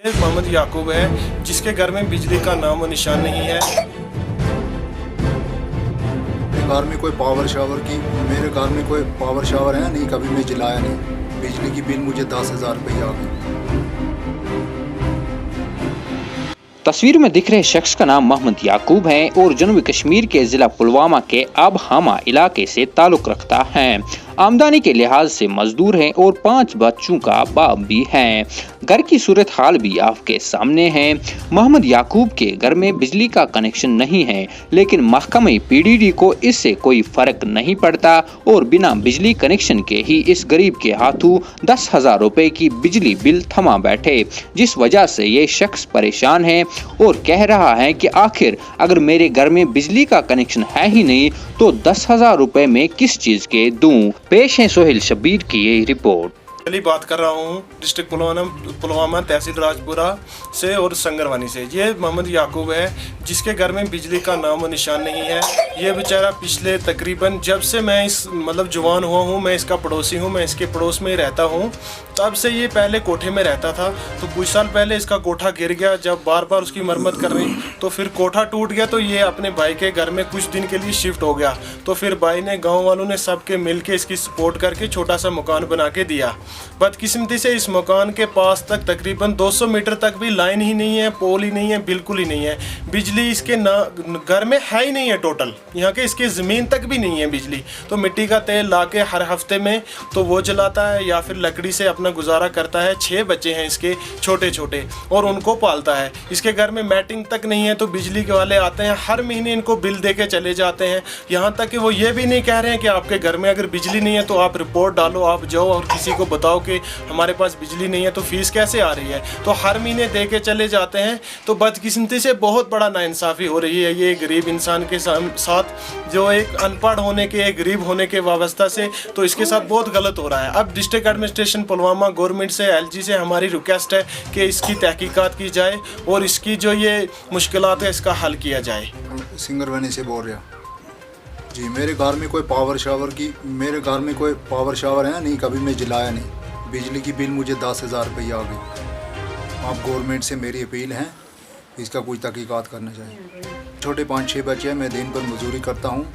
मोहम्मद याकूब है जिसके घर में बिजली का नामो निशान नहीं है। घर में कोई पावर शावर की मेरे घर में कोई पावर शावर है नहीं, कभी मैं जलाया नहीं। बिजली की बिल मुझे 10,000 रुपये आ गई। तस्वीर में दिख रहे शख्स का नाम मोहम्मद याकूब है और जनूबी कश्मीर के जिला पुलवामा के आबहामा इलाके से ताल्लुक रखता है। आमदनी के लिहाज से मजदूर है और 5 बच्चों का बाप भी है। घर की सूरत हाल भी आपके सामने है। मोहम्मद याकूब के घर में बिजली का कनेक्शन नहीं है, लेकिन महकमे पीडीडी को इससे कोई फर्क नहीं पड़ता और बिना बिजली कनेक्शन के ही इस गरीब के हाथों 10,000 रुपए की बिजली बिल थमा बैठे, जिस वजह से ये शख्स परेशान है और कह रहा है कि आखिर अगर मेरे घर में बिजली का कनेक्शन है ही नहीं तो 10,000 रुपए में किस चीज के दूं। पेश है सोहेल शब्बीर की ये रिपोर्ट। पहली बात कर रहा हूँ डिस्ट्रिक्ट पुलवामा तहसील राजपुरा से और संगरवानी से। ये मोहम्मद याकूब है जिसके घर में बिजली का नामो निशान नहीं है। ये बेचारा पिछले तकरीबन जब से मैं इस जवान हुआ हूँ, मैं इसका पड़ोसी हूँ, मैं इसके पड़ोस में ही रहता हूँ, तब से ये पहले कोठे में रहता था। तो कुछ साल पहले इसका कोठा गिर गया, जब बार बार उसकी मरम्मत कर रही तो फिर कोठा टूट गया। तो ये अपने भाई के घर में कुछ दिन के लिए शिफ्ट हो गया। तो फिर भाई ने, गाँव वालों ने सबके मिल के इसकी सपोर्ट करके छोटा सा मकान बना के दिया। बदकिस्मती से इस मकान के पास तक तकरीबन 200 मीटर तक भी लाइन ही नहीं है, पोल ही नहीं है, बिल्कुल ही नहीं है। बिजली इसके घर में है ही नहीं है टोटल, यहाँ के इसकी ज़मीन तक भी नहीं है बिजली। तो मिट्टी का तेल ला के हर हफ्ते में तो वो जलाता है या फिर लकड़ी से अपना गुजारा करता है। 6 बच्चे हैं इसके छोटे छोटे और उनको पालता है। इसके घर में मैटिंग तक नहीं है, तो बिजली के वाले आते हैं, हर महीने इनको बिल दे के चले जाते हैं। यहाँ तक कि वो ये भी नहीं कह रहे हैं कि आपके घर में अगर बिजली नहीं है तो आप रिपोर्ट डालो, आप जाओ और किसी को बताओ कि हमारे पास बिजली नहीं है, तो फीस कैसे आ रही है। तो हर महीने दे के चले जाते हैं। तो बदकिस्मती से बहुत बड़ा नाइंसाफ़ी हो रही है ये गरीब इंसान के साथ, जो एक अनपढ़ होने के, एक गरीब होने के वाबस्ता से, तो इसके साथ बहुत गलत हो रहा है। अब डिस्ट्रिक्ट एडमिनिस्ट्रेशन पुलवामा गवर्नमेंट से, एलजी से हमारी रिक्वेस्ट है कि इसकी तहकीकात की जाए और इसकी जो ये मुश्किलात है इसका हल किया जाए। सिंगरवानी से बोल रहा जी। मेरे घर में कोई पावर शावर है नहीं, कभी मैं जलाया नहीं। बिजली की बिल मुझे 10,000 रुपये आ गई। आप गवर्नमेंट से मेरी अपील है, इसका कुछ तहकीकात करना चाहिए। छोटे 5-6 बच्चे हैं, मैं दिन भर मजदूरी करता हूँ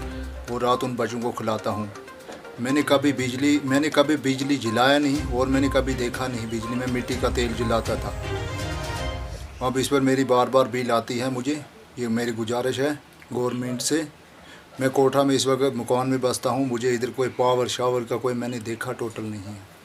और रात उन बच्चों को खिलाता हूँ। मैंने कभी बिजली जलाया नहीं और मैंने कभी देखा नहीं बिजली में मिट्टी का तेल जलाता था। अब इस पर मेरी बार बार बिल आती है। मुझे ये मेरी गुजारिश है गवर्नमेंट से। मैं कोठा में इस वक्त मकान में बसता हूँ, मुझे इधर कोई पावर शावर का कोई मैंने देखा टोटल नहीं है।